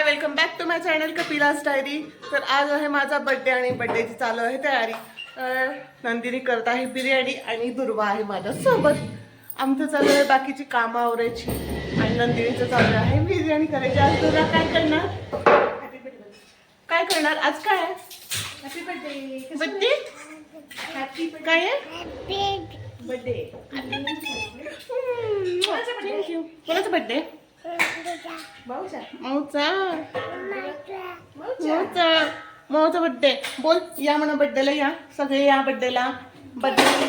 Welcome back to my channel Kapila's diary. तर आज आहे माझा बर्थडे आणि बर्थडेची चालू आहे तयारी। नंदिनी करत आहे बिर्याणी आणि दुर्वा आहे माझ्यासोबत। आमचं चालू आहे बाकीची कामं आवरायची आणि नंदिनीचं चालू आहे बिर्याणी करायची। आज दुर्वा काय करणार? काय करणार आज? काय आहे? Happy birthday. बर्थडे काय आहे? बर्थडे। थँक्यू। कोणाचा बर्थडे? माऊचा बर्थडे। बोल या म्हणा बर्थडेला, या सगळे या बर्थडेला। बर्थडे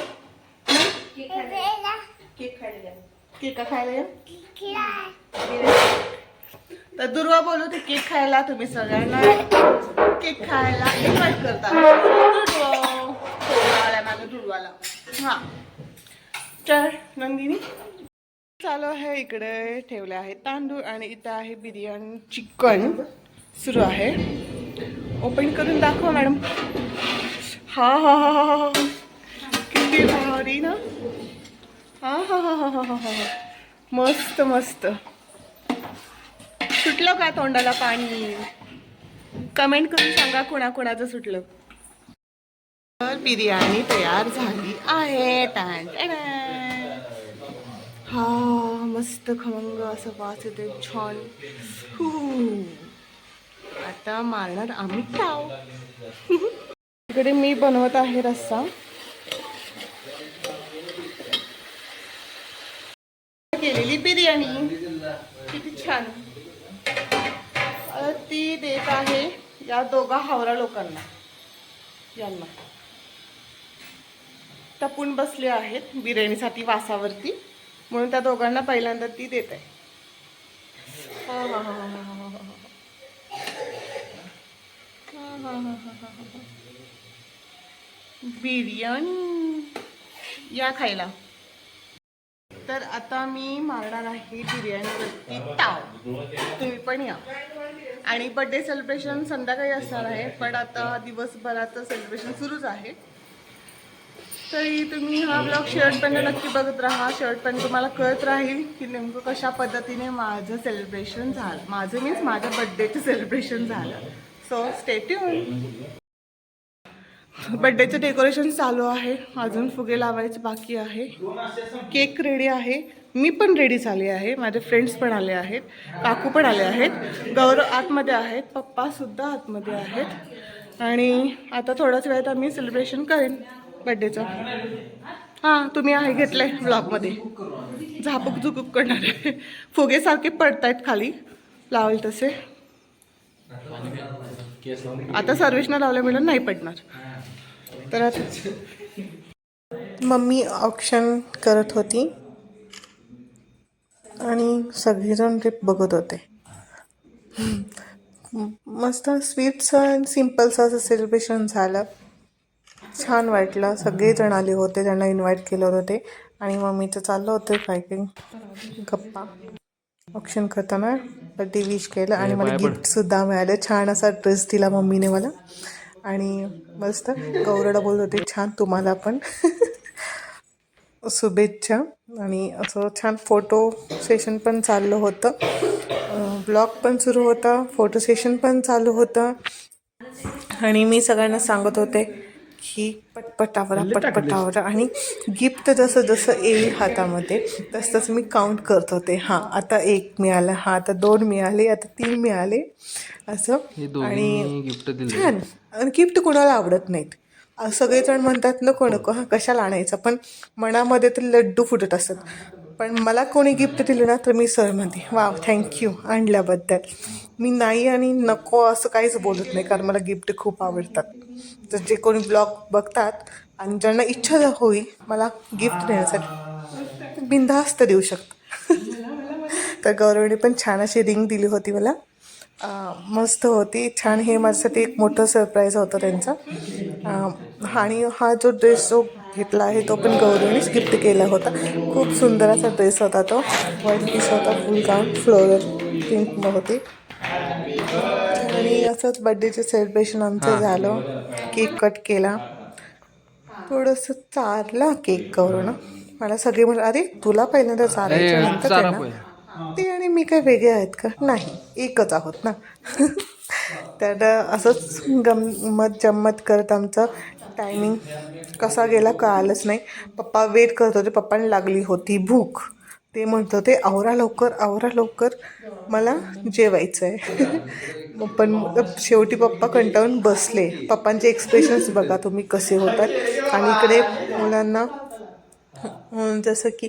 केक खायला या। तर दुर्वा बोलू ते केक खायला, तुम्ही सगळ्यांना केक खायला इन्व्हाइट करता। माझ्या दुर्वाला हा। तर नंदिनी चालू आहे, इकडे ठेवले आहे तांदूळ आणि इथं आहे बिर्याणी चिकन सुरू आहे। ओपन करून दाखवा मॅडम। हा हा हा हा हा, किती भारी ना। हा हा हा हा हा हा हा, मस्त मस्त। सुटलं का तोंडाला पाणी? कमेंट करून सांगा कोणाकोणाचं सुटलं। तर बिर्याणी तयार झाली आहे। हा मस्त खमंग असं वास येते, छान। आता मारणार आम्ही ताव। इकडे मी बनवत आहे रस्सा। केलेली बिर्याणी किती छान। ती देत आहे या दोघा हावरा लोकांना। यांना टपून बसले आहेत बिर्याणीसाठी वासावरती, म्हणून त्या दोघांना पहिल्यांदा ती देत आहे। बिर्याणी या खायला। तर आता मी मारणार आहे बिर्याणीवरती ताव, तुम्ही पण या। आणि बर्थडे सेलिब्रेशन संध्याकाळी असणार आहे, पण आता दिवसभराचं सेलिब्रेशन सुरूच आहे। तरी तुम्ही हा ब्लॉग शेवटपर्यंत नक्की बघत राहा। शेवटपर्यंत तुम्हाला कळत राहील की नेमकं कशा पद्धतीने माझं सेलिब्रेशन झालं, माझं मीन्स माझ्या बर्थडेचं सेलिब्रेशन झालं। So stay tuned. बर्थडेचं डेकोरेशन चालू आहे, अजून फुगे लावायचे बाकी आहे। केक रेडी आहे, मी पण रेडी झाले आहे, माझे फ्रेंड्स पण आले आहेत, काकू पण आले आहेत, गौरव आतमध्ये आहेत, पप्पासुद्धा आतमध्ये आहेत। आणि आता थोड्याच वेळात आम्ही सेलिब्रेशन करेन बर्थडेचं। हां तुम्ही आहे घेतलं आहे ब्लॉगमध्ये, झापूक झुपूक करणार आहे। फुगे सारखे पडत आहेत खाली, लावल तसे। आता सर्वेशनं लावल्या मिळून नाही पडणार। तर आता मम्मी ऑक्शन करत होती आणि सगळेजण ते बघत होते। मस्त स्वीटचं आणि सिम्पलचं असं सेलिब्रेशन झालं, छान वाटलं। सगळेजण आले होते, त्यांना इन्व्हाइट केलं होते आणि मम्मीचं चाललं होतं काही काही गप्पा। ऑक्शन करताना बर्थडे विश केलं आणि मला गिफ्टसुद्धा मिळालं। छान असा ड्रेस दिला मम्मीने मला आणि मस्त गौरवला बोलत होते छान तुम्हाला पण शुभेच्छा। आणि असं छान फोटो सेशन पण चाललं होतं, ब्लॉग पण सुरू होता, फोटो सेशन पण चालू होतं। आणि मी सगळ्यांना सांगत होते की पटपटावरा पटपटावरा, आणि गिफ्ट जसं जसं येईल हातामध्ये तसं तसं मी काउंट करत होते। हां आता 1 मिळालं, हां आता 2 मिळाले, आता 3 मिळाले असं। आणि गिफ्ट दिले छान। आणि गिफ्ट कोणाला आवडत नाहीत, सगळेजण म्हणतात नको नको, हां कशाला आणायचं, पण मनामध्ये तर लड्डू फुटत असतात। पण मला कोणी गिफ्ट दिलं ना तर मी सर म्हणते वाव थँक्यू आणल्याबद्दल। मी नाही आणि नको असं काहीच बोलत नाही, कारण मला गिफ्ट खूप आवडतात। तर जे कोणी ब्लॉग बघतात आणि ज्यांना इच्छा होईल मला गिफ्ट देण्यासाठी बिनधास्त देऊ शकतात। तर गौरवने पण छान अशी रिंग दिली होती मला, मस्त होती छान। हे माझ्यासाठी एक मोठं सरप्राईज होतं त्यांचा। आणि हा जो ड्रेस जो घेतला आहे तो पण गौरवनेच गिफ्ट केला होता। खूप सुंदर असा ड्रेस होता तो, व्हाईट पीस होता, फुल गाऊन फ्लोरल प्रिंट होती। आणि असंच बड्डेचं सेलिब्रेशन आमचं झालं, केक कट केला, थोडंसं चारला केक गौरवनं। मला सगळे म्हणलं अरे तुला पहिल्यांदा चारायचं नंतर त्यांना ते, आणि मी काय वेगळे आहेत का? नाही, एकच आहोत ना. तर असंच गंमत जम्मत करत आमचं टायमिंग कसा गेला कळालंच नाही. पप्पा वेट करत होते, पप्पांना लागली होती भूक. ते म्हणत होते आवरा लवकर आवरा लवकर, मला जेवायचं आहे. पण शेवटी पप्पा कंटाळून बसले. पप्पांचे एक्सप्रेशन्स बघा तुम्ही कसे होतात. आणि इकडे मुलांना जसं की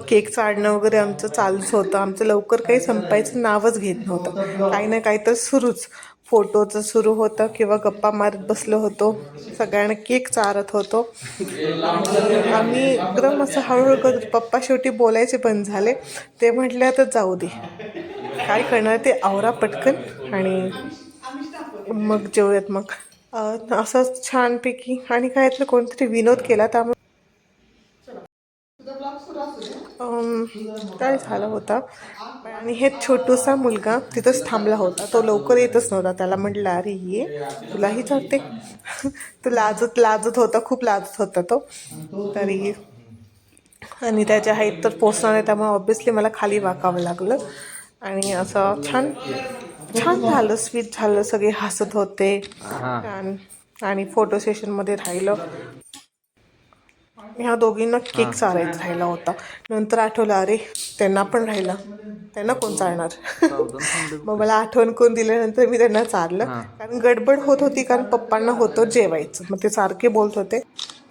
केक चाळणं वगैरे आमचं चालूच होतं. आमचं लवकर काही संपायचं नावच घेत नव्हतं. काही ना काही तर सुरूच. फोटोचं सुरू होतं किंवा गप्पा मारत बसलो होतो, सगळ्यांना केक चारत होतो. आणि आम्ही एकदम असं हळूहळू करत, पप्पा शेवटी बोलायचे बंद झाले. ते म्हटले आता जाऊ दे, काय करणार, ते आवरा पटकन आणि मग जेवूयात. मग असंच छानपैकी आणि काय तर कोणतरी विनोद केला, त्यामुळे काय झालं होता. आणि हे छोटूसा मुलगा तिथंच थांबला होता. तो लवकर येतच नव्हता. त्याला म्हटलं अरे ये, तुलाही चालते. तो लाजत लाजत होता, खूप लाजत होता तो तरी. आणि त्याच्या हाईट तर पोचणार नाही, त्यामुळे ऑब्व्हियसली मला खाली वाकावं लागलं. आणि असं छान छान झालं, स्वीट झालं, सगळे हसत होते. आणि फोटो सेशनमध्ये राहिलं. ह्या दोघींना केक चारायचा राहिला होता. नंतर आठवलं अरे त्यांना पण राहिला, त्यांना कोण चालणार. मग मला आठवण करून दिल्यानंतर मी त्यांना चारलं. कारण गडबड होत होती, कारण पप्पांना होतं जेवायचं. मग ते सारखे बोलत होते.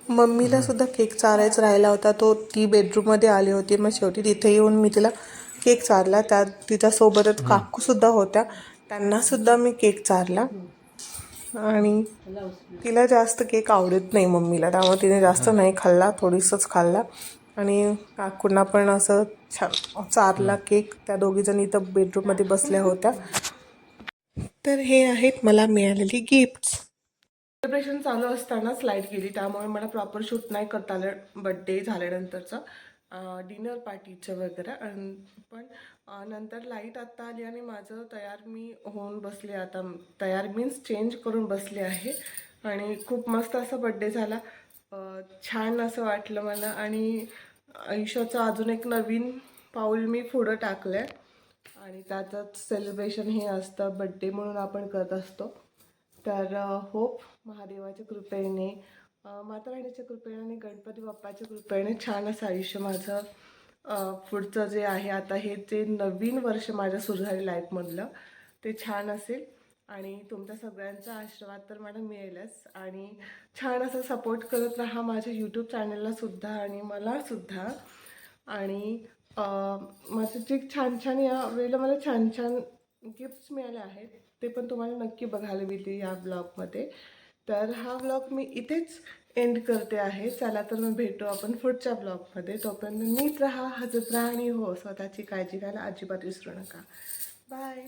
मम्मीला सुद्धा केक चारायचा राहिला होता. ती बेडरूममध्ये आली होती. मग शेवटी तिथे येऊन मी तिला केक चारला. तिच्यासोबतच काकूसुद्धा होत्या, त्यांनासुद्धा मी केक चारला. आणि तिला जास्त केक आवडत नाही मम्मीला, त्यामुळे तिने जास्त नाही खाल्ला, थोडीसंच खाल्ला. आणि काकूंना पण असं छान चारला केक. त्या दोघीजणी इथं बेडरूममध्ये बसल्या होत्या. तर हे आहेत मला मिळालेली गिफ्ट्स. सेलिब्रेशन चालू असतानाच लाईट गेली, त्यामुळे मला प्रॉपर शूट नाही करता आलं बड्डे झाल्यानंतरचं, डिनर पार्टीचं वगैरे. पण नंतर लाईट आत्ता आली आणि माझं तयार मी होऊन बसले. आता तयार मीन्स चेंज करून बसले आहे. आणि खूप मस्त असा बड्डे झाला. छान असं वाटलं मला. आणि आयुष्याचं अजून एक नवीन पाऊल मी पुढं टाकलं आहे. आणि त्यातच सेलिब्रेशन हे असतं, बड्डे म्हणून आपण करत असतो. तर होप महादेवाच्या कृपेने, माता राणीच्या कृपेने आणि गणपती बाप्पाच्या कृपेने छान असं आयुष्य माझं पुढचं जे आहे आता, हे जे नवीन वर्ष माझं सुरू झाले लाईफमधलं, ते छान असेल. आणि तुमच्या सगळ्यांचा आशीर्वाद तर मला मिळेलच. आणि छान असं सपोर्ट करत राहा माझ्या यूट्यूब चॅनललासुद्धा आणि मलासुद्धा. आणि माझं जे छान छान या वेळेला मला छान छान गिफ्ट्स मिळाले आहेत, ते पण तुम्हाला नक्की बघायला मिळतील या ब्लॉगमध्ये. तर हा ब्लॉग मी इथेच एंड करते आहे. चला तर मग भेटू आपण पुढच्या ब्लॉगमध्ये. तोपर्यंत नीट राहा, हसत राहा आणि हो, स्वतःची काळजी घ्यायला अजिबात विसरू नका. बाय.